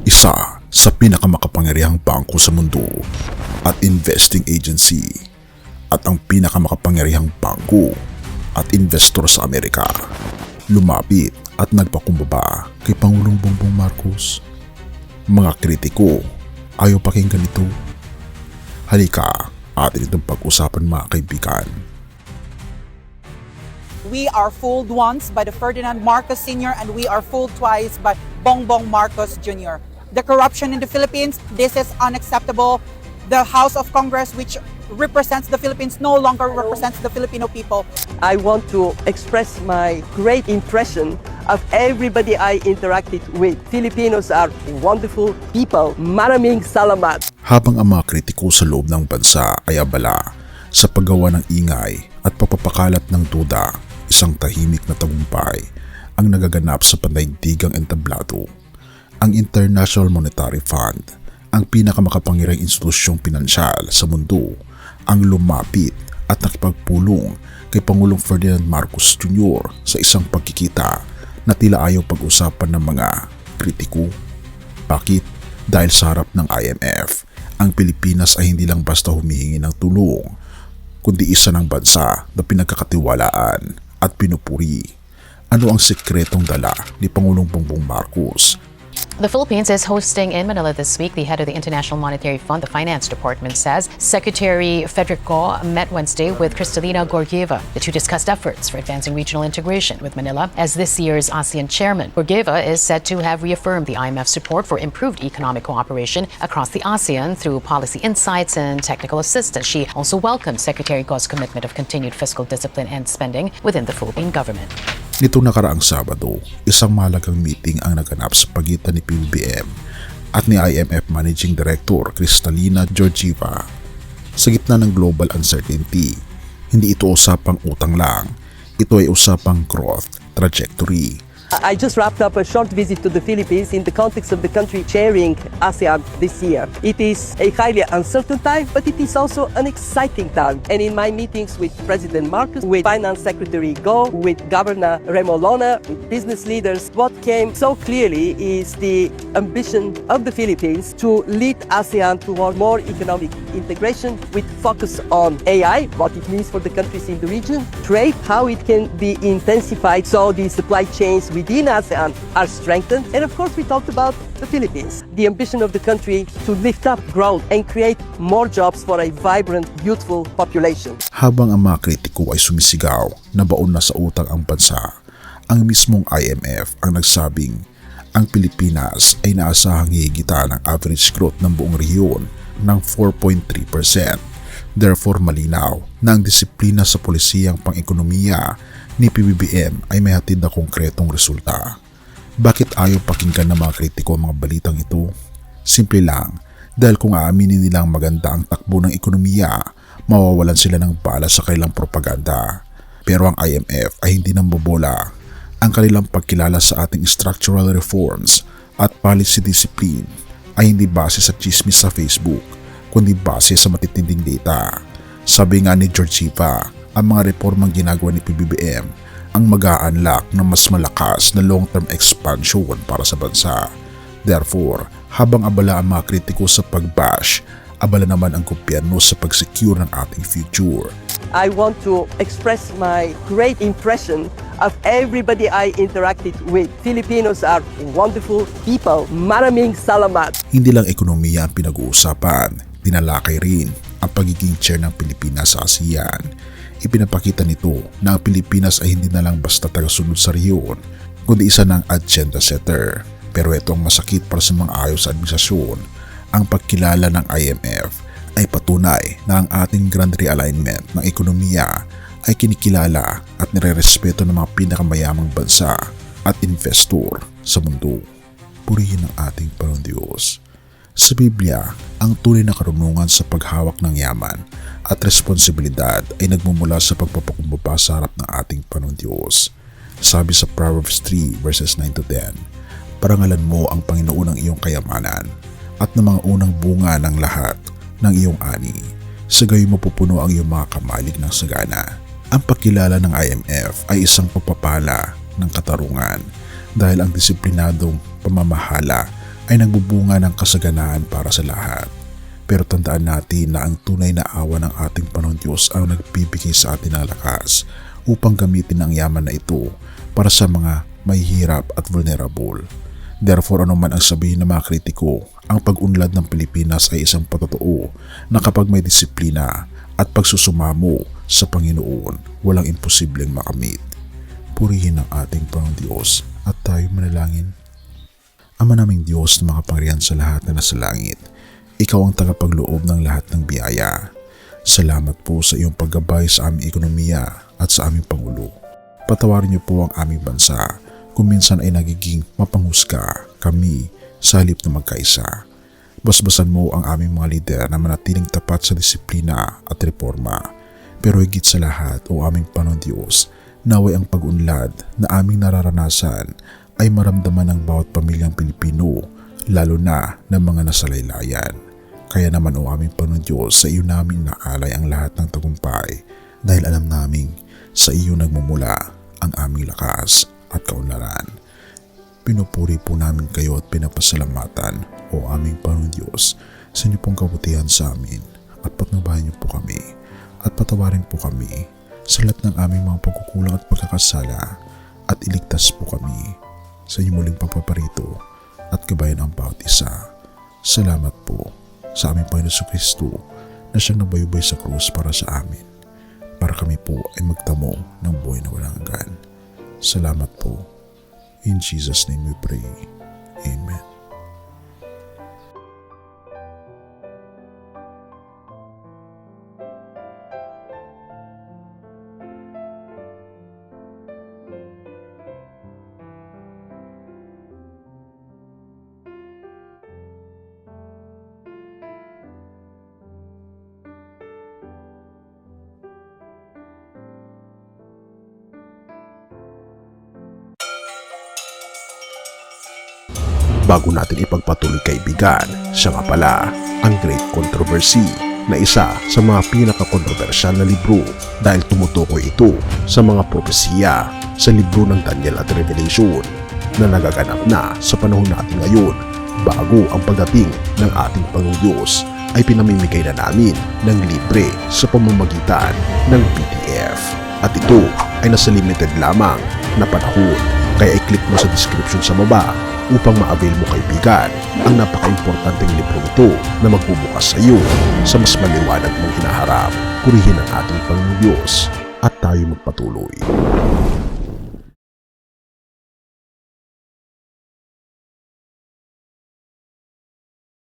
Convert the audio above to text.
isa sa pinakamakapangyarihang bangko sa mundo at investing agency at ang pinakamakapangyarihang bangko at investor sa Amerika, lumapit at nagpakumbaba kay Pangulong Bongbong Marcos. Mga kritiko, ayaw pakinggan ito. Halika, atin itong pag-usapan mga kaibigan. We are fooled once by the Ferdinand Marcos Sr. and we are fooled twice by Bongbong Marcos Jr. The corruption in the Philippines, this is unacceptable. The House of Congress, which represents the Philippines, no longer represents the Filipino people. I want to express my great impression of everybody I interacted with. Filipinos are wonderful people. Maraming salamat. Habang ang mga kritiko sa loob ng bansa ay abala sa paggawa ng ingay at pagpapakalat ng duda, isang tahimik na tagumpay ang nagaganap sa pandaigdigang entablado. Ang International Monetary Fund, ang pinakamakapangyarihang institusyong pinansyal sa mundo, ang lumapit at nakipagpulong kay Pangulong Ferdinand Marcos Jr. sa isang pagkikita na tila ayaw pag-usapan ng mga kritiko. Bakit? Dahil sa harap ng IMF, ang Pilipinas ay hindi lang basta humihingi ng tulong, kundi isa ng bansa na pinagkakatiwalaan at pinupuri. Ano ang sekretong dala ni Pangulong Bongbong Marcos? The Philippines is hosting in Manila this week the head of the International Monetary Fund, the Finance Department says. Secretary Frederick Go met Wednesday with Kristalina Georgieva. The two discussed efforts for advancing regional integration with Manila as this year's ASEAN chairman. Georgieva is said to have reaffirmed the IMF's support for improved economic cooperation across the ASEAN through policy insights and technical assistance. She also welcomed Secretary Go's commitment of continued fiscal discipline and spending within the Philippine government. Nitong nakaraang Sabado, isang mahalagang meeting ang naganap sa pagitan ni PBBM at ni IMF Managing Director Kristalina Georgieva. Sa gitna ng global uncertainty, hindi ito usapang utang lang, ito ay usapang growth trajectory. I just wrapped up a short visit to the Philippines in the context of the country chairing ASEAN this year. It is a highly uncertain time, but it is also an exciting time. And in my meetings with President Marcos, with Finance Secretary Go, with Governor Remo Lona, with business leaders, what came so clearly is the ambition of the Philippines to lead ASEAN toward more economic integration with focus on AI, what it means for the countries in the region, trade, how it can be intensified so the supply chains within ASEAN are strengthened, and of course we talked about the Philippines, the ambition of the country to lift up growth and create more jobs for a vibrant, youthful population. Habang ang mga kritiko ay sumisigaw na baon na sa utang ang bansa, ang mismong IMF ang nagsabing ang Pilipinas ay naasahang hihigitan ng average growth ng buong rehiyon ng 4.3%. Therefore malinaw na ang disiplina sa polisiyang pang-ekonomiya ni PBBM ay may hatid na konkretong resulta. Bakit ayaw pakinggan ng mga kritiko ang mga balitang ito? Simple lang, dahil kung aaminin nilang maganda ang takbo ng ekonomiya, mawawalan sila ng bala sa kanilang propaganda. Pero ang IMF ay hindi nambobola. Ang kanilang pagkilala sa ating structural reforms at policy discipline ay hindi base sa chismis sa Facebook, kundi base sa matitinding data. Sabi nga ni Georgieva, ang mga reformang ginagawa ni PBBM ang mag-a-unlock ng mas malakas na long-term expansion para sa bansa. Therefore, habang abala ang mga kritiko sa pag-bash, abala naman ang gobyerno sa pag-secure ng ating future. I want to express my great impression of everybody I interacted with. Filipinos are wonderful people. Maraming salamat. Hindi lang ekonomiya ang pinag-uusapan, tinalakay rin ang pagiging chair ng Pilipinas sa ASEAN. Ipinapakita nito na ang Pilipinas ay hindi na lang basta tagasunod sa rehiyon, kundi isa ng agenda setter. Pero ito ang masakit para sa mga ayos sa administrasyon. Ang pagkilala ng IMF ay patunay na ang ating grand realignment ng ekonomiya ay kinikilala at nirerespeto ng mga pinakamayamang bansa at investor sa mundo. Purihin ang ating Panginoong Diyos. Sa Biblia, ang tunay na karunungan sa paghawak ng yaman at responsibilidad ay nagmumula sa pagpapakumbaba sa harap ng ating Panginoong Diyos. Sabi sa Proverbs 3 verses 9 to 10, parangalan mo ang Panginoon ng iyong kayamanan at ng mga unang bunga ng lahat ng iyong ani. Sa gayon mapupuno ang iyong mga kamalig ng sagana. Ang pagkilala ng IMF ay isang pagpapala ng katarungan dahil ang disiplinadong pamamahala ay nagbubunga ng kasaganaan para sa lahat. Pero tandaan natin na ang tunay na awa ng ating Panginoong Diyos ang nagbibigay sa atin ng lakas upang gamitin ang yaman na ito para sa mga mahihirap at vulnerable. Therefore, anuman ang sabihin ng mga kritiko, ang pag-unlad ng Pilipinas ay isang patotoo na kapag may disiplina at pagsusumamo sa Panginoon, walang imposibleng makamit. Purihin ang ating Panginoong Diyos at tayo manalangin. Ama naming Diyos na makapangyarihan sa lahat na nasa langit, Ikaw ang tagapagloob ng lahat ng biyaya. Salamat po sa iyong paggabay sa aming ekonomiya at sa aming Pangulo. Patawarin niyo po ang aming bansa kung minsan ay nagiging mapanghusga kami sa halip na magkaisa. Basbasan mo ang aming mga lider na manatiling tapat sa disiplina at reforma. Pero higit sa lahat, o aming Panginoon Diyos, naway ang pag-unlad na aming nararanasan ay maramdaman ng bawat pamilyang Pilipino, lalo na ng mga nasalaylayan. Kaya naman, o aming Panginoon Diyos, sa iyo namin naalay ang lahat ng tagumpay dahil alam naming sa iyo nagmumula ang aming lakas at kaunlaran. Pinupuri po namin kayo at pinapasalamatan, o aming Panginoon Diyos, sa inyo pong kabutihan sa amin at patnubayan niyo po kami at patawarin po kami sa lahat ng aming mga pagkukulang at pagkakasala at iligtas po kami sa inyong muling pagpaparito at gabayan ang bawat isa. Salamat po sa aming Panginoon Kristo na siyang nabayubay sa krus para sa amin, para kami po ay magtamo ng buhay na walang hanggan. Salamat po. In Jesus' name we pray. Amen. Bago natin ipagpatuloy, kaibigan, siya nga pala ang Great Controversy na isa sa mga pinaka-kontrobersyal na libro dahil tumutukoy ito sa mga propesiya sa libro ng Daniel at Revelation na nagaganap na sa panahon natin ngayon. Bago ang pagdating ng ating Panginoong Diyos ay pinamimigay na namin ng libre sa pamamagitan ng PDF. At ito ay nasa limited lamang na panahon, kaya i-click mo sa description sa baba upang ma-avail mo, kaibigan, ang napaka-importanteng libro ito na magbubukas sa iyo sa mas maliwanag mong hinaharap. Purihin ang ating Panginoong Diyos at tayo magpatuloy.